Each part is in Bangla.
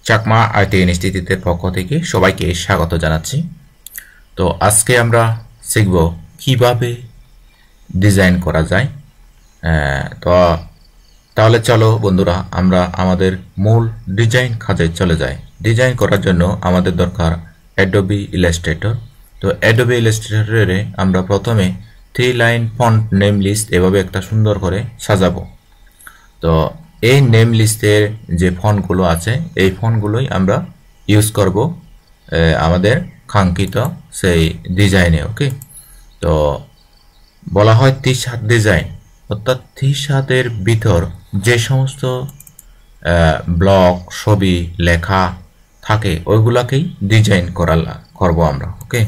চাকমা আইটি ইনস্টিটিউটের পক্ষ থেকে সবাইকে স্বাগত জানাচ্ছি। তো আজকে আমরা শিখব কিভাবে ডিজাইন করা যায়। তো তাহলে চলো বন্ধুরা, আমরা আমাদের মূল ডিজাইন কাজে চলে যাই। ডিজাইন করার জন্য আমাদের দরকার অ্যাডোবি ইলাস্ট্রেটর। তো অ্যাডোবি ইলাস্ট্রেটরে আমরা প্রথমে 3 লাইন ফন্ট নেম লিস্ট এভাবে একটা সুন্দর করে সাজাবো। তো এই নেম লিস্টের যে ফন্টগুলো আছে এই ফন্টগুলোই আমরা ইউজ করব আমাদের কাঙ্ক্ষিত সেই ডিজাইনে। ওকে, তো বলা হয় টি-শার্ট ডিজাইন, অর্থাৎ টি-শার্টের ভিতর যে সমস্ত ব্লক ছবি লেখা থাকে ওইগুলাকেই ডিজাইন করব আমরা। ওকে,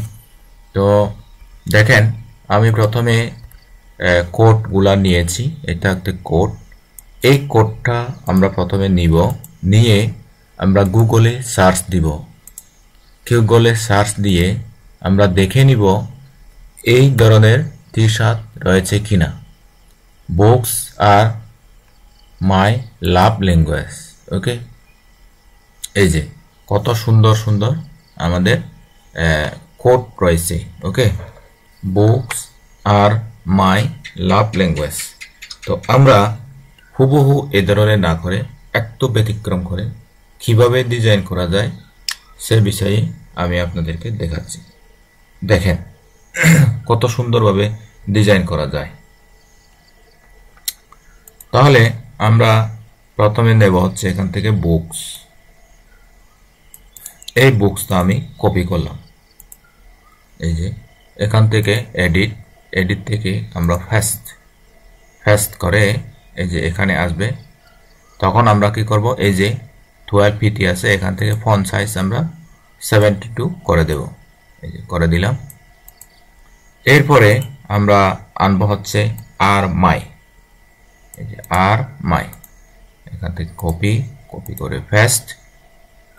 তো দেখেন আমি প্রথমে কোডগুলা নিয়েছি। এটা একটা কোড। এই কোডটা আমরা প্রথমে নিয়ে আমরা গুগলে সার্চ দিব। গুগলে সার্চ দিয়ে আমরা দেখে নিব এই ধরনের টি-শার্ট রয়েছে কিনা। বুকস আর মাই লাভ ল্যাঙ্গুয়েজ। ওকে, এই যে কত সুন্দর সুন্দর আমাদের কোড রয়েছে। ওকে, বুকস আর মাই লাভ ল্যাঙ্গুয়েজ। তো আমরা হুবহু এ ধরনের না করে একটু ব্যতিক্রম করে কিভাবে ডিজাইন করা যায় সে বিষয়ে আমি আপনাদেরকে দেখাচ্ছি। দেখেন কত সুন্দরভাবে ডিজাইন করা যায়। তাহলে আমরা প্রথমে নেব হচ্ছে এখান থেকে বুকস। এই বুকসটা আমি কপি করলাম। এই যে এখান থেকে এডিট থেকে আমরা ফার্স্ট করে এই যে এখানে আসবে। তখন আমরা কি করব, এই যে 12 পিটি আছে এখান থেকে ফন্ট সাইজ আমরা 72 করে দেব। এই যে করে দিলাম। এরপরে আমরা আনবো হচ্ছে আর মাই। এই যে আর মাই এখান থেকে কপি করে পেস্ট,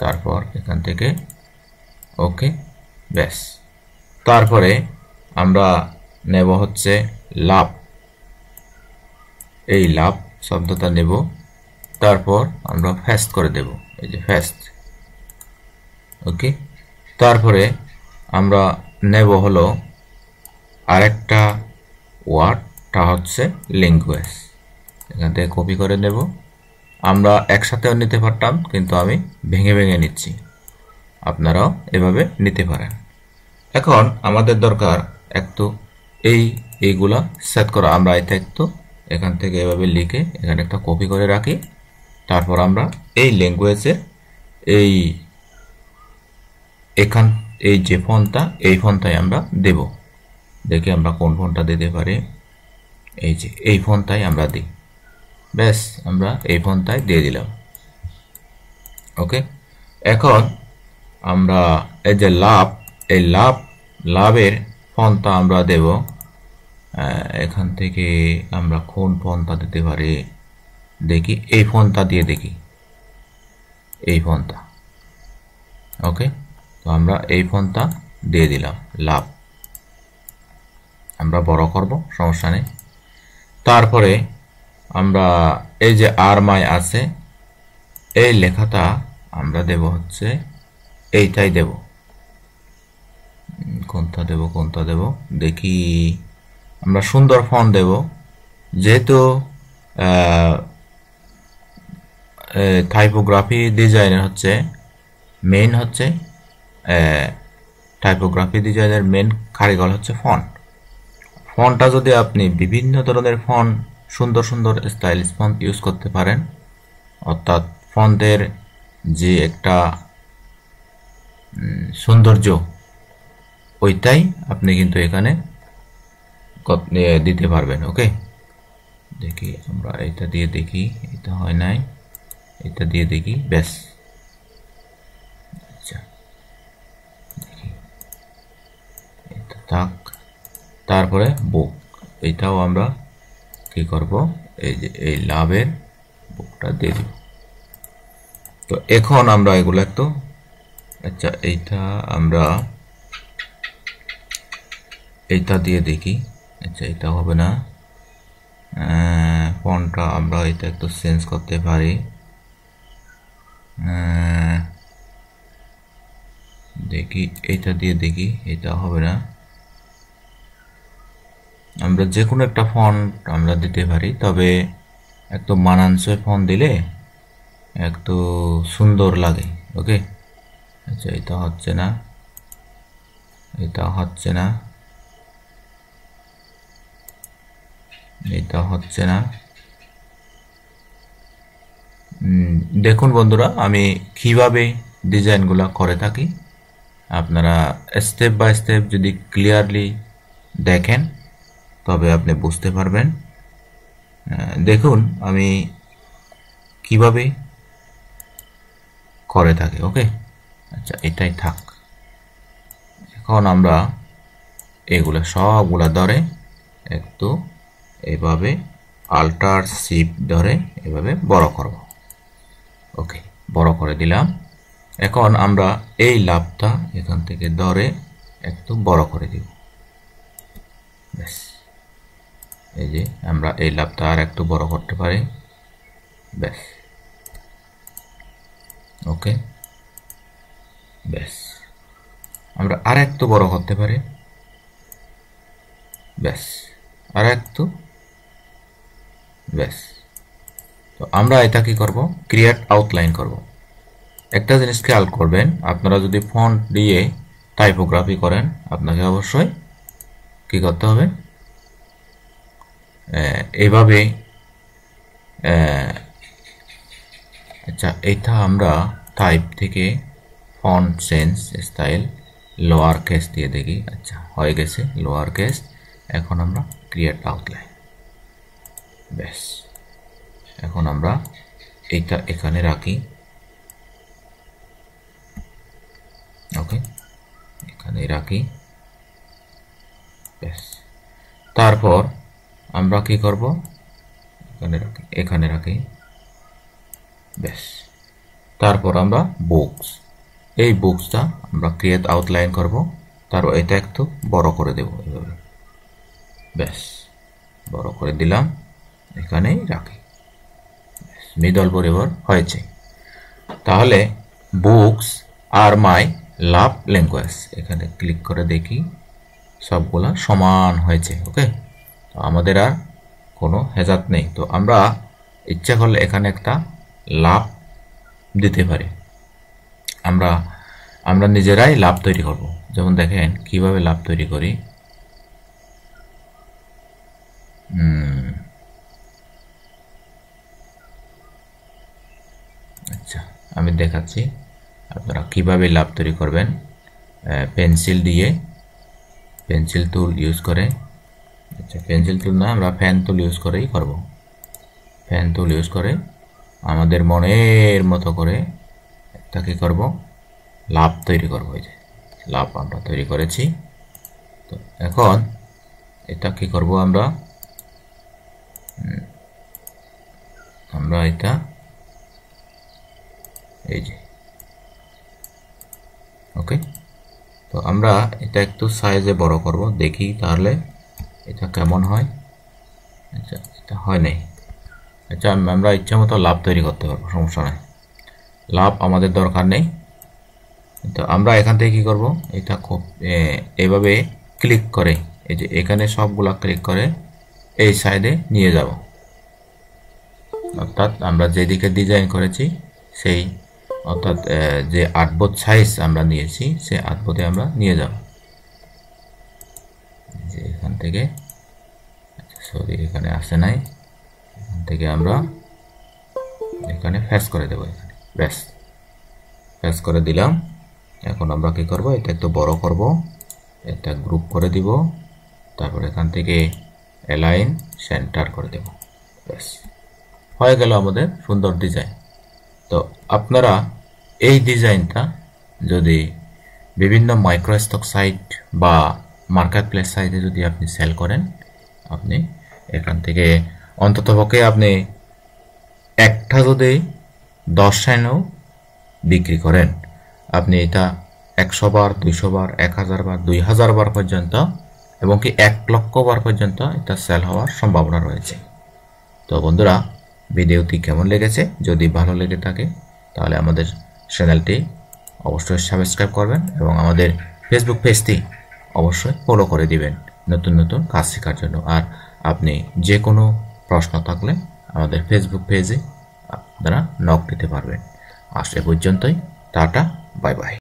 তারপর এখান থেকে ওকে, ব্যাস। তারপরে আমরা নেব হচ্ছে লাভ। এই লাভ শব্দটা নেব, তারপর আমরা ফার্স্ট করে দেব। এই যে ফার্স্ট। ওকে, তারপরে আমরা নেব হলো আরেকটা ওয়ার্ডটা হচ্ছে ল্যাঙ্গুয়েজ। এখান থেকে কপি করে নেব। আমরা একসাথেও নিতে পারতাম, কিন্তু আমি ভেঙে নিচ্ছি। আপনারাও এভাবে নিতে পারেন। এখন আমাদের দরকার একটু এইগুলা সেট করা। আমরা এটা একটু এখান থেকে এভাবে লিখে এখানে একটা কপি করে রাখি। তারপর আমরা এই ল্যাঙ্গুয়েজের এই যে ফন্টটা, এই ফন্টটাই আমরা দেব। দেখি আমরা কোন ফন্টটা দিতে পারি। এই যে এই ফন্টটাই আমরা দিই। ব্যাস, আমরা এই ফন্টটাই দিয়ে দিলাম। ওকে, এখন আমরা এই যে লাভের ফন্টটা আমরা দেব। এখান থেকে আমরা কোন ফন্টটা দিতে পারি দেখি। এই ফন্টটা দিয়ে দেখি, এই ফন্টটা। ওকে, তো আমরা এই ফন্টটা দিয়ে দিলাম। লাভ আমরা বড় করব, সমস্যা নেই। তারপরে আমরা এই যে আর মাই আছে এই লেখাটা আমরা দেব হচ্ছে এইটাই দেব। কোনটা দেব দেখি। আমরা সুন্দর ফন্ট দেব, যেহেতু টাইপোগ্রাফি ডিজাইনের হচ্ছে মেইন হচ্ছে টাইপোগ্রাফি ডিজাইনের মেইন কারিগর হচ্ছে ফন্টটা যদি আপনি বিভিন্ন ধরনের ফন্ট, সুন্দর সুন্দর স্টাইলিশ ফন্ট ইউজ করতে পারেন, অর্থাৎ ফন্টের যে একটা সৌন্দর্য ওইটাই আপনি কিন্তু এখানে দিতে পারবেন। ওকে, দেখি আমরা এটা দিয়ে দেখি। এটা হয় নাই, এটা দিয়ে দেখি। ব্যাস, আচ্ছা দেখি এটা থাক। তারপরে বুক, এইটাও আমরা কি করব, এই যে এই লাভের বুকটা দিয়ে দিব। তো এখন আমরা এগুলো একটু, আচ্ছা এইটা আমরা এইটা দিয়ে দেখি। আচ্ছা এটা হবে না, ফন্টটা আমরা এটা একটু চেঞ্জ করতে পারি। দেখি এটা দিয়ে দেখি, এটা হবে না। আমরা যে কোনো একটা ফন্ট আমরা দিতে পারি, তবে একটু মানানসই ফন্ট দিলে একটু সুন্দর লাগে। ওকে, আচ্ছা এটা হচ্ছে না, এটা হচ্ছে না, এটা হচ্ছে না। দেখুন বন্ধুরা, আমি কিভাবে ডিজাইনগুলো করে থাকি, আপনারা স্টেপ বাই স্টেপ যদি ক্লিয়ারলি দেখেন তবে আপনি বুঝতে পারবেন। দেখুন আমি কিভাবে করে থাকি। ওকে, আচ্ছা এটাই থাক। এখন আমরা এগুলো সবগুলা ধরে একটু এভাবে আল্টার শিফট ধরে এভাবে বড় করব। ওকে, বড় করে দিলাম। এখন আমরা এই লাভটা এখান থেকে ধরে একটু বড় করে দিব। ব্যাস, এই যে আমরা এই লাভটা আর একটু বড় করতে পারি। ব্যাস, ওকে, ব্যাস, আমরা আর একটু বড় করতে পারি। ব্যাস, আর একটু। ব্যাস, তো আমরা এটা কি করব, ক্রিয়েট আউটলাইন করব। একটা জিনিস খেয়াল করবেন, আপনারা যদি ফন্ট দিয়ে টাইপোগ্রাফি করেন আপনাকে অবশ্যই কি করতে হবে, এইভাবে। আচ্ছা, এটা আমরা টাইপ থেকে font change style lower case দিয়ে দেখি। আচ্ছা হয়ে গেছে লোয়ার কেস। এখন আমরা ক্রিয়েট আউটলাইন। ব্যাস, এখন আমরা এইটা এখানে রাখি। ওকে, এখানে রাখি। ব্যাস, তারপর আমরা কি করব, এখানে রাখি, এখানে রাখি। ব্যাস, তারপর আমরা বুকস, এই বুকসটা আমরা ক্রিয়েট আউটলাইন করব। তারপর এটা একটু বড় করে দেব এভাবে। ব্যাস, বড় করে দিলাম, এখানেই রাখি। মিডল বরাবর হয়েছে। তাহলে বুকস আর মাই লাভ ল্যাঙ্গুয়েজ, এখানে ক্লিক করে দেখি সবগুলা সমান হয়েছে। ওকে, তো আমাদের আর কোনো হেজাত নেই। তো আমরা ইচ্ছা করলে এখানে একটা লাভ দিতে পারি। আমরা নিজেরাই লাভ তৈরি করব। যেমন দেখেন কিভাবে লাভ তৈরি করি। আচ্ছা, আমি দেখাচ্ছি আপনারা কিভাবে লাভ তৈরি করবেন। পেন্সিল দিয়ে, পেন্সিল টুল ইউজ করে, আচ্ছা পেন্সিল টুল না, আমরা ফ্যান টুল ইউজ করেই করব। ফ্যান টুল ইউজ করে আমাদের মনের মতো করে একটা কি করব, লাভ তৈরি করব। এই যে লাভ আমরা তৈরি করেছি। তো এখন এটা কি করব, আমরা এটা এই যে, ওকে, তো আমরা এটা একটু সাইজে বড় করব, দেখি তাহলে এটা কেমন হয়। আচ্ছা, এটা হয় নাই। আচ্ছা, আমরা ইচ্ছা মতো লাভ তৈরি করতে পারবো, সমস্যা নাই। লাভ আমাদের দরকার নেই। তো আমরা এখান থেকে কি করব, এটা খুব এভাবে ক্লিক করে, এই যে এখানে সবগুলা ক্লিক করে এই সাইডে নিয়ে যাব। অর্থাৎ আমরা যেদিকে ডিজাইন করেছি সেই, অর্থাৎ যে আর্টবোর্ড সাইজ আমরা নিয়েছি সেই আর্টবোর্ডে আমরা নিয়ে যাব। যে এখান থেকে, সরি এখানে আসে নাই, এখান থেকে আমরা এখানে ফেস করে দেব এখানে। ব্যাস, ফেস করে দিলাম। এখন আমরা কি করব, এটা একটু বড় করব, এটা গ্রুপ করে দিব, তারপর এখান থেকে অ্যালাইন সেন্টার করে দেব। ব্যাস, হয়ে গেল আমাদের সুন্দর ডিজাইন। তো আপনারা এই ডিজাইনটা যদি বিভিন্ন মাইক্রোস্টক সাইট বা মার্কেট প্লেস সাইটে যদি আপনি সেল করেন, আপনি এখান থেকে অন্ততপক্ষে আপনি একটা যদি 10 সেন্টও বিক্রি করেন, আপনি এটা 100 বার, 200 বার, 1000 বার, 2000 বার পর্যন্ত, এবং কি 1 লক্ষ বার পর্যন্ত এটা সেল হওয়ার সম্ভাবনা রয়েছে। তো বন্ধুরা, ভিডিওটি কেমন লেগেছে? যদি ভালো লেগে থাকে তাহলে আমাদের চ্যানেলটি অবশ্যই সাবস্ক্রাইব করবেন এবং আমাদের ফেসবুক পেজটি অবশ্যই ফলো করে দিবেন নতুন নতুন কাজ শেখার জন্য। আর আপনি যে কোনো প্রশ্ন থাকলে আমাদের ফেসবুক পেজে আপনারা নক দিতে পারবেন। আজ এ পর্যন্তই। Tata, bye bye.